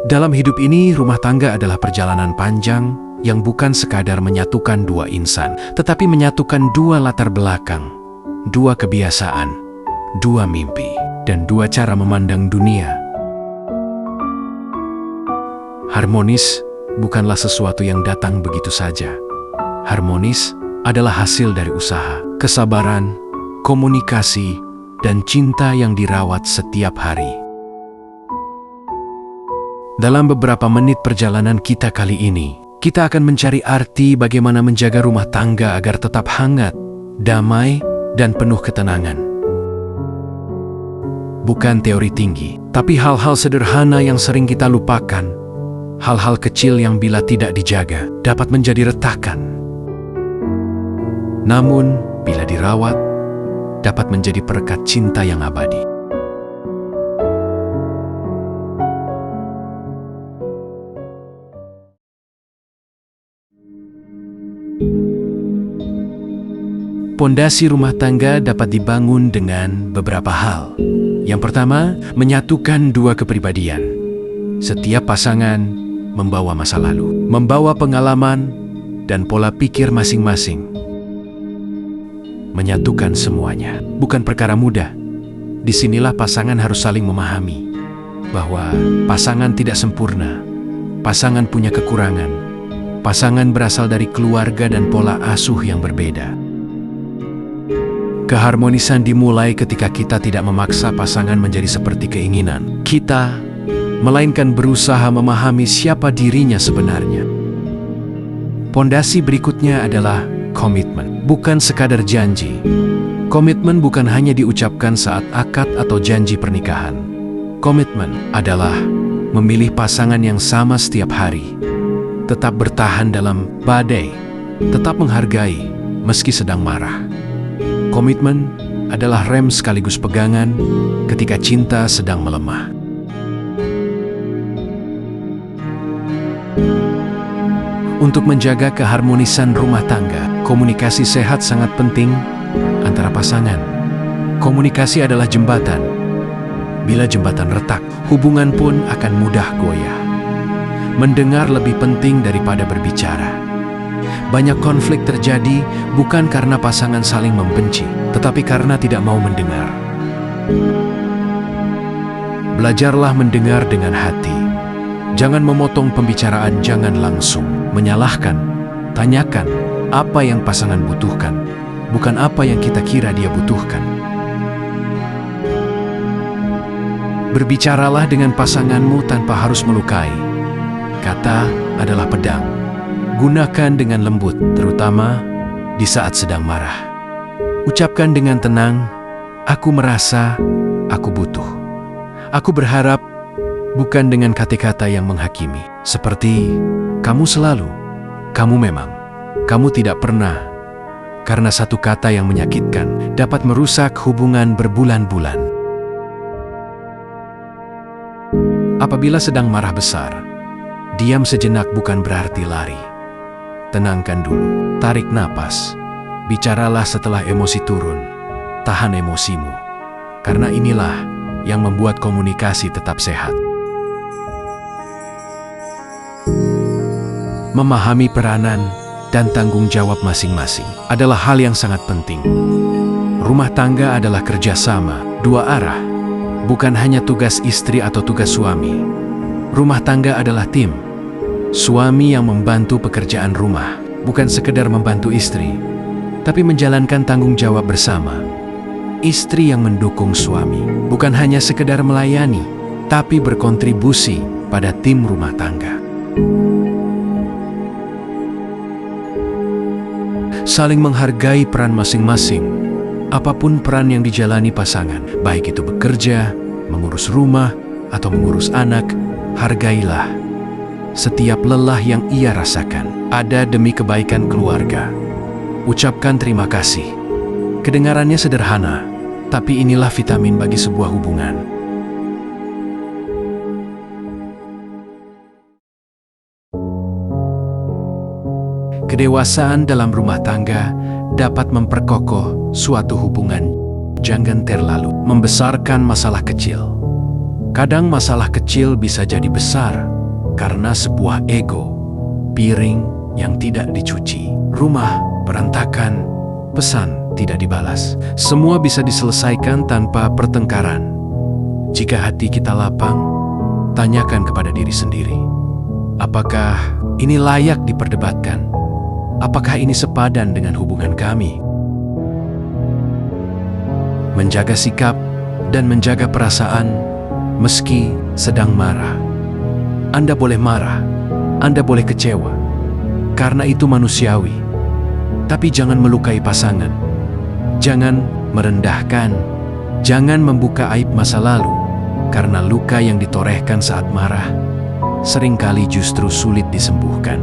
Dalam hidup ini, rumah tangga adalah perjalanan panjang yang bukan sekadar menyatukan dua insan, tetapi menyatukan dua latar belakang, dua kebiasaan, dua mimpi, dan dua cara memandang dunia. Harmonis bukanlah sesuatu yang datang begitu saja. Harmonis adalah hasil dari usaha, kesabaran, komunikasi, dan cinta yang dirawat setiap hari. Dalam beberapa menit perjalanan kita kali ini, kita akan mencari arti bagaimana menjaga rumah tangga agar tetap hangat, damai, dan penuh ketenangan. Bukan teori tinggi, tapi hal-hal sederhana yang sering kita lupakan. Hal-hal kecil yang bila tidak dijaga dapat menjadi retakan. Namun, bila dirawat, dapat menjadi perekat cinta yang abadi. Pondasi rumah tangga dapat dibangun dengan beberapa hal. Yang pertama, menyatukan dua kepribadian. Setiap pasangan membawa masa lalu, membawa pengalaman dan pola pikir masing-masing. Menyatukan semuanya bukan perkara mudah. Disinilah pasangan harus saling memahami bahwa pasangan tidak sempurna, pasangan punya kekurangan, pasangan berasal dari keluarga dan pola asuh yang berbeda. Keharmonisan dimulai ketika kita tidak memaksa pasangan menjadi seperti keinginan kita, melainkan berusaha memahami siapa dirinya sebenarnya. Pondasi berikutnya adalah komitmen, bukan sekadar janji. Komitmen bukan hanya diucapkan saat akad atau janji pernikahan. Komitmen adalah memilih pasangan yang sama setiap hari, tetap bertahan dalam badai, tetap menghargai meski sedang marah. Komitmen adalah rem sekaligus pegangan ketika cinta sedang melemah. Untuk menjaga keharmonisan rumah tangga, komunikasi sehat sangat penting antara pasangan. Komunikasi adalah jembatan. Bila jembatan retak, hubungan pun akan mudah goyah. Mendengar lebih penting daripada berbicara. Banyak konflik terjadi bukan karena pasangan saling membenci, tetapi karena tidak mau mendengar. Belajarlah mendengar dengan hati. Jangan memotong pembicaraan, jangan langsung menyalahkan. Tanyakan apa yang pasangan butuhkan, bukan apa yang kita kira dia butuhkan. Berbicaralah dengan pasanganmu tanpa harus melukai. Kata adalah pedang. Gunakan dengan lembut, terutama di saat sedang marah. Ucapkan dengan tenang, aku merasa, aku butuh. Aku berharap, bukan dengan kata-kata yang menghakimi. Seperti, kamu selalu, kamu memang, kamu tidak pernah. Karena satu kata yang menyakitkan dapat merusak hubungan berbulan-bulan. Apabila sedang marah besar, diam sejenak bukan berarti lari. Tenangkan dulu, tarik napas. Bicaralah setelah emosi turun. Tahan emosimu. Karena inilah yang membuat komunikasi tetap sehat. Memahami peranan dan tanggung jawab masing-masing adalah hal yang sangat penting. Rumah tangga adalah kerjasama, dua arah. Bukan hanya tugas istri atau tugas suami. Rumah tangga adalah tim. Suami yang membantu pekerjaan rumah, bukan sekedar membantu istri, tapi menjalankan tanggung jawab bersama. Istri yang mendukung suami, bukan hanya sekedar melayani, tapi berkontribusi pada tim rumah tangga. Saling menghargai peran masing-masing. Apapun peran yang dijalani pasangan, baik itu bekerja, mengurus rumah, atau mengurus anak, hargailah. Setiap lelah yang ia rasakan ada demi kebaikan keluarga. Ucapkan terima kasih. Kedengarannya sederhana, tapi inilah vitamin bagi sebuah hubungan. Kedewasaan dalam rumah tangga dapat memperkokoh suatu hubungan. Jangan terlalu membesarkan masalah kecil. Kadang masalah kecil bisa jadi besar karena sebuah ego, piring yang tidak dicuci, rumah berantakan, pesan tidak dibalas. Semua bisa diselesaikan tanpa pertengkaran. Jika hati kita lapang, tanyakan kepada diri sendiri, apakah ini layak diperdebatkan? Apakah ini sepadan dengan hubungan kami? Menjaga sikap dan menjaga perasaan meski sedang marah. Anda boleh marah, Anda boleh kecewa, karena itu manusiawi. Tapi jangan melukai pasangan, jangan merendahkan, jangan membuka aib masa lalu, karena luka yang ditorehkan saat marah seringkali justru sulit disembuhkan.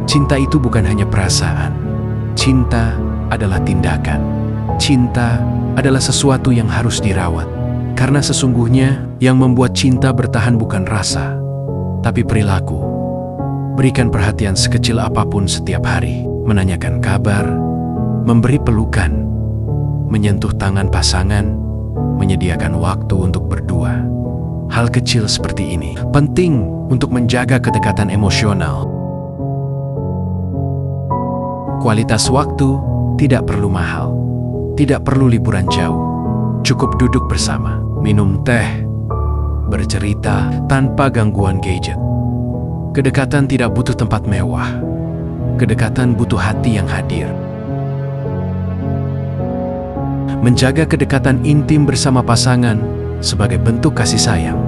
Cinta itu bukan hanya perasaan, cinta adalah tindakan. Cinta adalah sesuatu yang harus dirawat, karena sesungguhnya yang membuat cinta bertahan bukan rasa, tapi perilaku. Berikan perhatian sekecil apapun setiap hari, menanyakan kabar, memberi pelukan, menyentuh tangan pasangan, menyediakan waktu untuk berdua. Hal kecil seperti ini penting untuk menjaga kedekatan emosional. Kualitas waktu tidak perlu mahal, tidak perlu liburan jauh. Cukup duduk bersama, minum teh, bercerita tanpa gangguan gadget. Kedekatan tidak butuh tempat mewah. Kedekatan butuh hati yang hadir. Menjaga kedekatan intim bersama pasangan sebagai bentuk kasih sayang.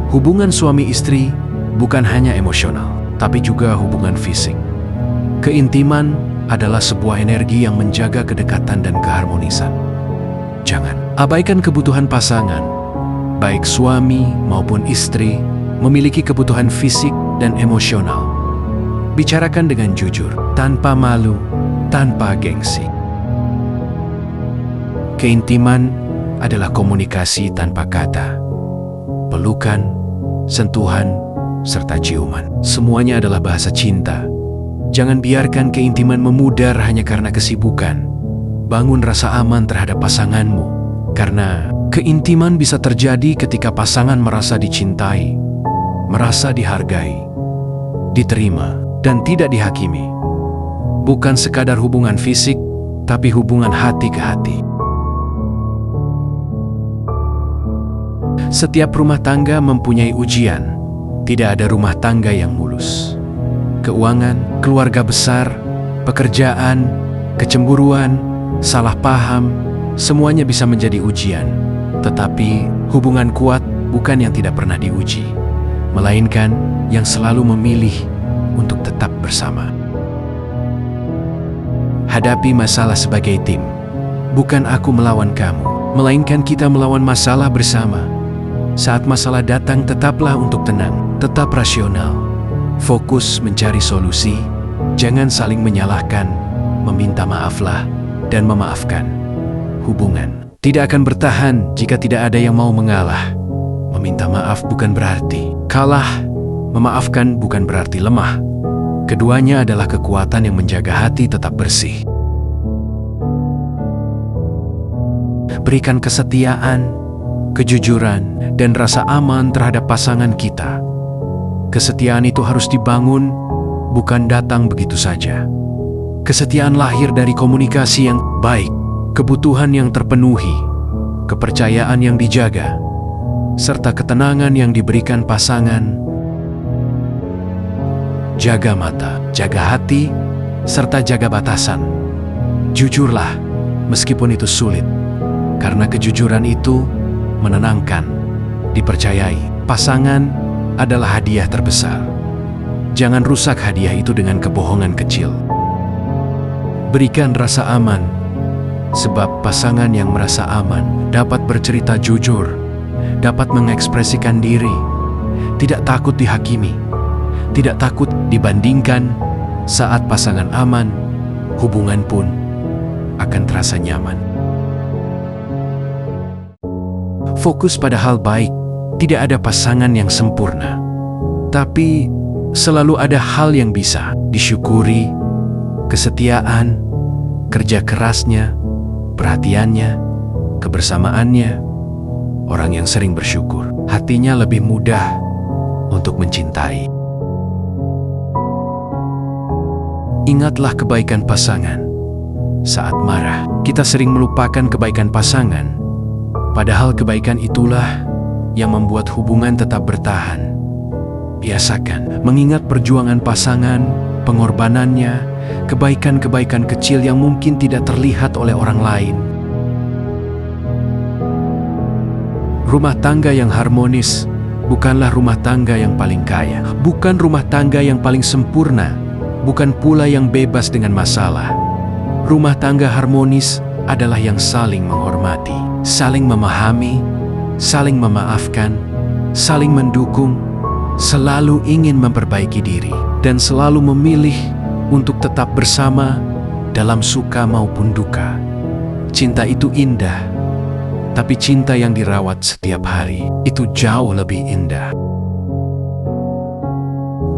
Hubungan suami istri bukan hanya emosional, tapi juga hubungan fisik. Keintiman adalah sebuah energi yang menjaga kedekatan dan keharmonisan. Jangan abaikan kebutuhan pasangan. Baik suami maupun istri memiliki kebutuhan fisik dan emosional. Bicarakan dengan jujur, tanpa malu, tanpa gengsi. Keintiman adalah komunikasi tanpa kata. Pelukan, sentuhan, serta ciuman. Semuanya adalah bahasa cinta. Jangan biarkan keintiman memudar hanya karena kesibukan. Bangun rasa aman terhadap pasanganmu, karena keintiman bisa terjadi ketika pasangan merasa dicintai, merasa dihargai, diterima, dan tidak dihakimi. Bukan sekadar hubungan fisik, tapi hubungan hati ke hati. Setiap rumah tangga mempunyai ujian. Tidak ada rumah tangga yang mulus. Keuangan, keluarga besar, pekerjaan, kecemburuan, salah paham, semuanya bisa menjadi ujian. Tetapi hubungan kuat bukan yang tidak pernah diuji, melainkan yang selalu memilih untuk tetap bersama. Hadapi masalah sebagai tim. Bukan aku melawan kamu, melainkan kita melawan masalah bersama. Saat masalah datang, tetaplah untuk tenang, tetap rasional. Fokus mencari solusi, jangan saling menyalahkan, meminta maaflah, dan memaafkan. Hubungan tidak akan bertahan jika tidak ada yang mau mengalah. Meminta maaf bukan berarti kalah, memaafkan bukan berarti lemah. Keduanya adalah kekuatan yang menjaga hati tetap bersih. Berikan kesetiaan, kejujuran, dan rasa aman terhadap pasangan kita. Kesetiaan itu harus dibangun, bukan datang begitu saja. Kesetiaan lahir dari komunikasi yang baik, kebutuhan yang terpenuhi, kepercayaan yang dijaga, serta ketenangan yang diberikan pasangan. Jaga mata, jaga hati, serta jaga batasan. Jujurlah, meskipun itu sulit, karena kejujuran itu menenangkan, dipercayai. Pasangan adalah hadiah terbesar. Jangan rusak hadiah itu dengan kebohongan kecil. Berikan rasa aman, sebab pasangan yang merasa aman dapat bercerita jujur, dapat mengekspresikan diri, tidak takut dihakimi, tidak takut dibandingkan. Saat pasangan aman, hubungan pun akan terasa nyaman. Fokus pada hal baik. Tidak ada pasangan yang sempurna, tapi selalu ada hal yang bisa disyukuri. Kesetiaan, kerja kerasnya, perhatiannya, kebersamaannya, orang yang sering bersyukur, hatinya lebih mudah untuk mencintai. Ingatlah kebaikan pasangan. Saat marah, kita sering melupakan kebaikan pasangan, padahal kebaikan itulah yang membuat hubungan tetap bertahan. Biasakan mengingat perjuangan pasangan, pengorbanannya, kebaikan-kebaikan kecil yang mungkin tidak terlihat oleh orang lain. Rumah tangga yang harmonis bukanlah rumah tangga yang paling kaya, bukan rumah tangga yang paling sempurna, bukan pula yang bebas dengan masalah. Rumah tangga harmonis adalah yang saling menghormati, saling memahami, saling memaafkan, saling mendukung, selalu ingin memperbaiki diri, dan selalu memilih untuk tetap bersama dalam suka maupun duka. Cinta itu indah, tapi cinta yang dirawat setiap hari itu jauh lebih indah.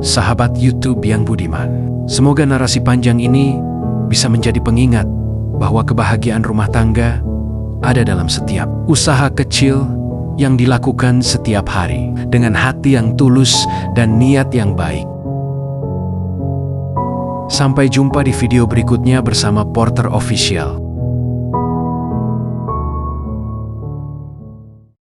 Sahabat YouTube yang budiman, semoga narasi panjang ini bisa menjadi pengingat bahwa kebahagiaan rumah tangga ada dalam setiap usaha kecil yang dilakukan setiap hari dengan hati yang tulus dan niat yang baik. Sampai jumpa di video berikutnya bersama Porter Official.